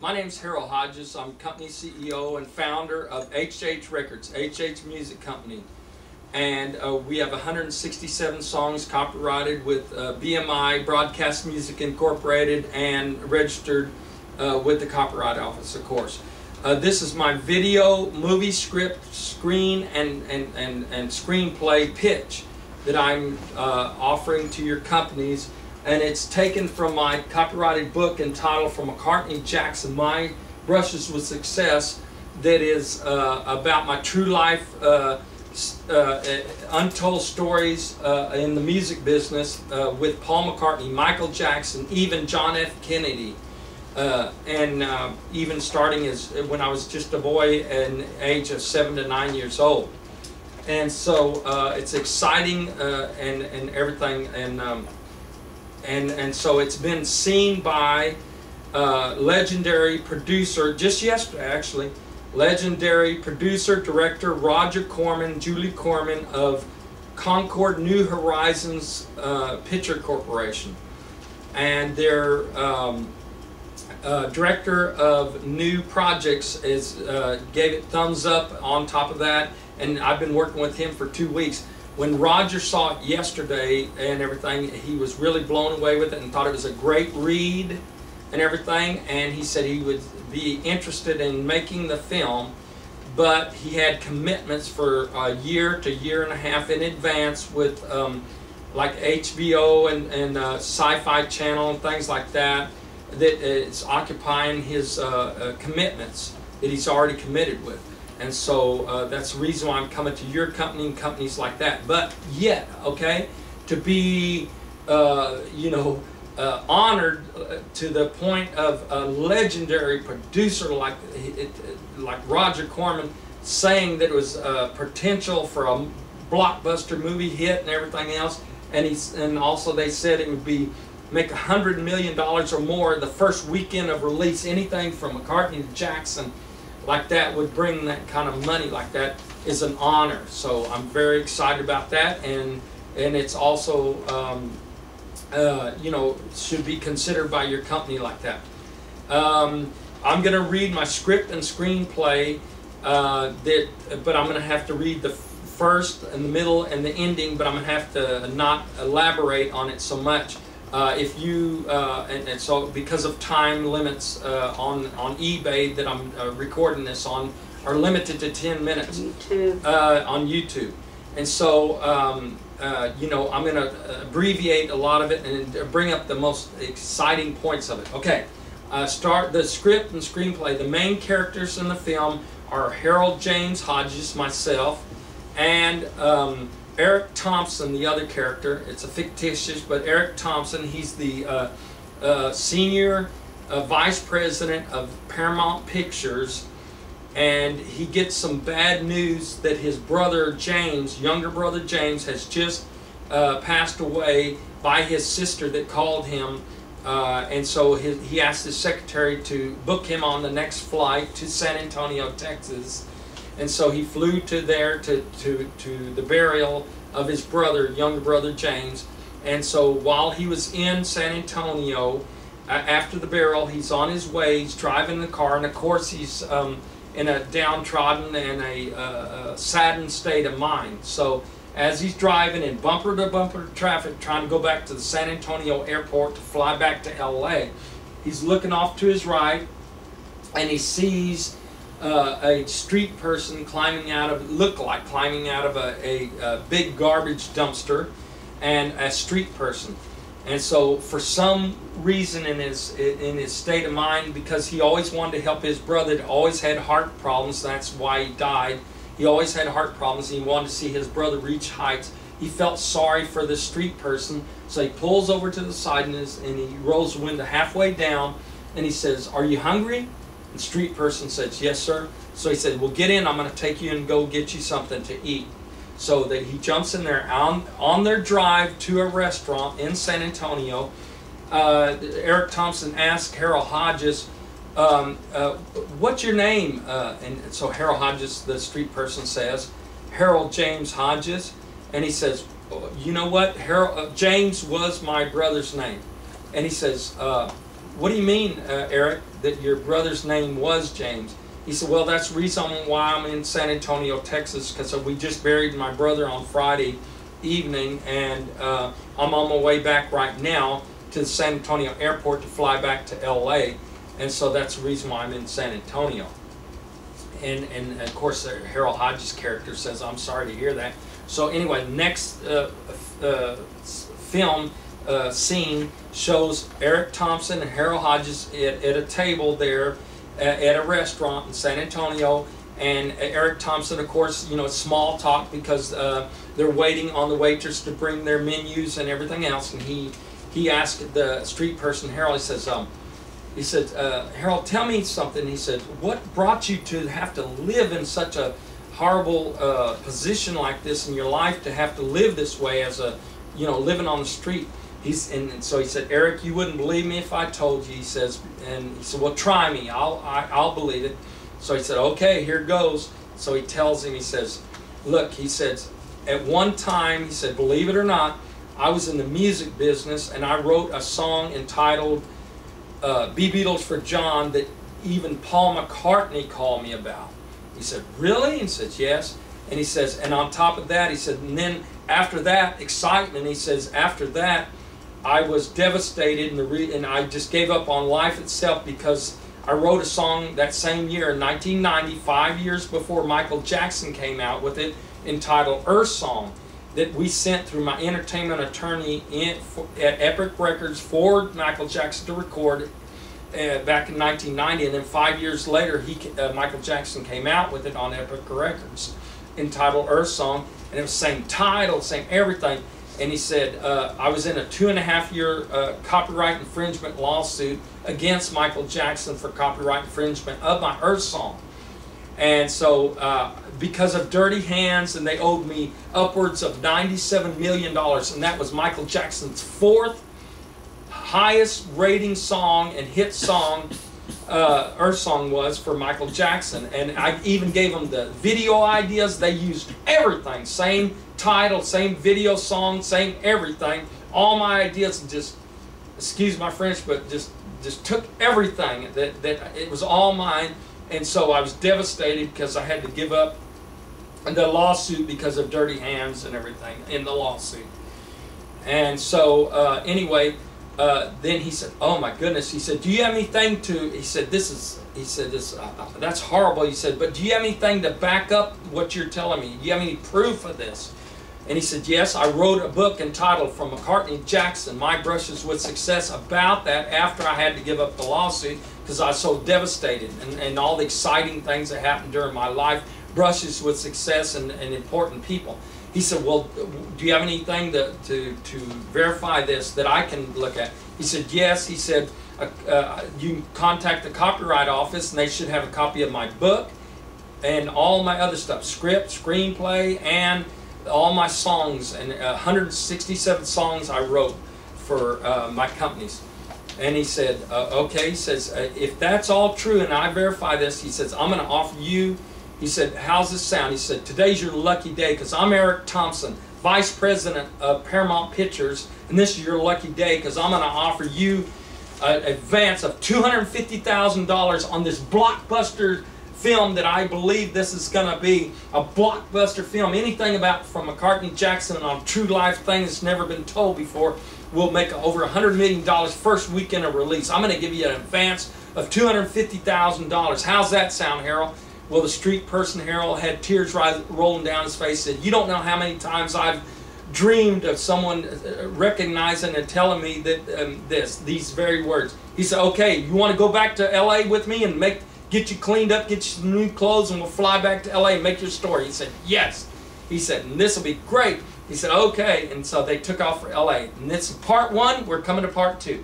My name's Harold Hodges. I'm company CEO and founder of HH Records, HH Music Company. And we have 167 songs copyrighted with BMI, Broadcast Music Incorporated, and registered with the Copyright Office, of course. This is my video, movie script, screen, and screenplay pitch that I'm offering to your companies. And it's taken from my copyrighted book entitled From McCartney Jackson, My Brushes with Success, that is about my true life untold stories in the music business with Paul McCartney, Michael Jackson, even John F. Kennedy, and even starting as when I was just a boy an age of 7 to 9 years old. And so it's exciting and everything, and so it's been seen by legendary producer, just yesterday actually, legendary producer, director Roger Corman, Julie Corman of Concord New Horizons Picture Corporation. And their director of new projects gave it thumbs up on top of that, and I've been working with him for 2 weeks. When Roger saw it yesterday and everything, he was really blown away with it and thought it was a great read and everything, and he said he would be interested in making the film, but he had commitments for a year to year and a half in advance with like HBO and Sci-Fi Channel and things like that, that it's occupying his commitments that he's already committed with. And so that's the reason why I'm coming to your company and companies like that. But yet, okay, to be, honored to the point of a legendary producer like Roger Corman saying that it was potential for a blockbuster movie hit and everything else, and also they said it would make $100 million or more the first weekend of release. Anything from McCartney to Jackson like that would bring that kind of money like that is an honor. So I'm very excited about that, and it's also should be considered by your company like that. I'm going to read my script and screenplay, but I'm going to have to read the first and the middle and the ending, but I'm going to have to not elaborate on it so much. If you and so because of time limits on eBay that I'm recording this on are limited to 10 minutes on YouTube, and so I'm going to abbreviate a lot of it and bring up the most exciting points of it. Okay, start the script and screenplay. The main characters in the film are Harold James Hodges, myself, and Eric Thompson, the other character. It's a fictitious, but Eric Thompson, he's the senior vice president of Paramount Pictures, and he gets some bad news that his brother James, younger brother James, has just passed away by his sister that called him, and so he asked his secretary to book him on the next flight to San Antonio, Texas. And so he flew to there to the burial of his brother, younger brother James. And so while he was in San Antonio, after the burial, he's on his way, he's driving the car, and of course he's in a downtrodden and a saddened state of mind. So as he's driving in bumper-to-bumper traffic, trying to go back to the San Antonio airport to fly back to LA, he's looking off to his right, and he sees a street person climbing out of a big garbage dumpster, and a street person. And so for some reason in his state of mind, because he always wanted to help his brother, that always had heart problems, that's why he died. He always had heart problems, and he wanted to see his brother reach heights. He felt sorry for the street person, so he pulls over to the side and he rolls the window halfway down, and he says, "Are you hungry?" The street person says, "Yes, sir." So he said, "Well, get in. I'm going to take you and go get you something to eat." So that he jumps in there on their drive to a restaurant in San Antonio. Eric Thompson asked Harold Hodges, "What's your name?" And so Harold Hodges, the street person, says, "Harold James Hodges." And he says, "You know what? James was my brother's name." And he says, what do you mean, Eric, that your brother's name was James? He said, well, that's the reason why I'm in San Antonio, Texas, because we just buried my brother on Friday evening, and I'm on my way back right now to the San Antonio airport to fly back to LA, and so that's the reason why I'm in San Antonio. And of course, Harold Hodges' character says, I'm sorry to hear that. So anyway, next film scene shows Eric Thompson and Harold Hodges at a table there at a restaurant in San Antonio, and Eric Thompson, of course, you know, small talk because they're waiting on the waitress to bring their menus and everything else, and he asked the street person, Harold, he said, Harold, tell me something. He said, what brought you to have to live in such a horrible position like this in your life, to have to live this way as a, you know, living on the street? And so he said, Eric, you wouldn't believe me if I told you. He says, and he said, well, try me. I'll believe it. So he said, okay, here goes. So he tells him, he says, look, he says, at one time, he said, believe it or not, I was in the music business, and I wrote a song entitled Be Beatles for John that even Paul McCartney called me about. He said, really? And he says, yes. And he says, and on top of that, he said, and then after that, excitement, he says, after that, I was devastated, and I just gave up on life itself, because I wrote a song that same year in 1990, 5 years before Michael Jackson came out with it, entitled Earth Song, that we sent through my entertainment attorney at Epic Records for Michael Jackson to record back in 1990, and then 5 years later, Michael Jackson came out with it on Epic Records, entitled Earth Song, and it was the same title, same everything. And he said, I was in a 2.5-year copyright infringement lawsuit against Michael Jackson for copyright infringement of my Earth Song. And so, because of Dirty Hands, and they owed me upwards of $97 million, and that was Michael Jackson's 4th highest rating song and hit song, Earth Song was for Michael Jackson. And I even gave them the video ideas. They used everything, same title, same video song, same everything. All my ideas, and just, excuse my French, but just took everything. That it was all mine. And so I was devastated because I had to give up the lawsuit because of Dirty Hands and everything in the lawsuit. And so anyway, then he said, oh my goodness, he said, do you have anything to, he said, that's horrible, he said, but do you have anything to back up what you're telling me? Do you have any proof of this? And he said, yes, I wrote a book entitled From McCartney to Jackson, My Brushes with Success, about that after I had to give up the lawsuit because I was so devastated, and all the exciting things that happened during my life, brushes with success and important people. He said, well, do you have anything to verify this that I can look at? He said, yes. He said, you can contact the Copyright Office, and they should have a copy of my book and all my other stuff, script, screenplay, and all my songs, and 167 songs I wrote for my companies. And he said, okay, he says, if that's all true and I verify this, he says, I'm going to offer you, he said, how's this sound? He said, today's your lucky day because I'm Eric Thompson, Vice President of Paramount Pictures, and this is your lucky day because I'm going to offer you an advance of $250,000 on this blockbuster film that I believe this is going to be a blockbuster film. Anything about From McCartney Jackson on true life thing that's never been told before will make over $100 million first weekend of release. I'm going to give you an advance of $250,000. How's that sound, Harold? Well, the street person, Harold, had tears rolling down his face, said, you don't know how many times I've dreamed of someone recognizing and telling me that these very words. He said, okay, you want to go back to LA with me and get you cleaned up, get you some new clothes, and we'll fly back to LA and make your story? He said, yes. He said, and this will be great. He said, okay. And so they took off for LA. And this is part one. We're coming to part two.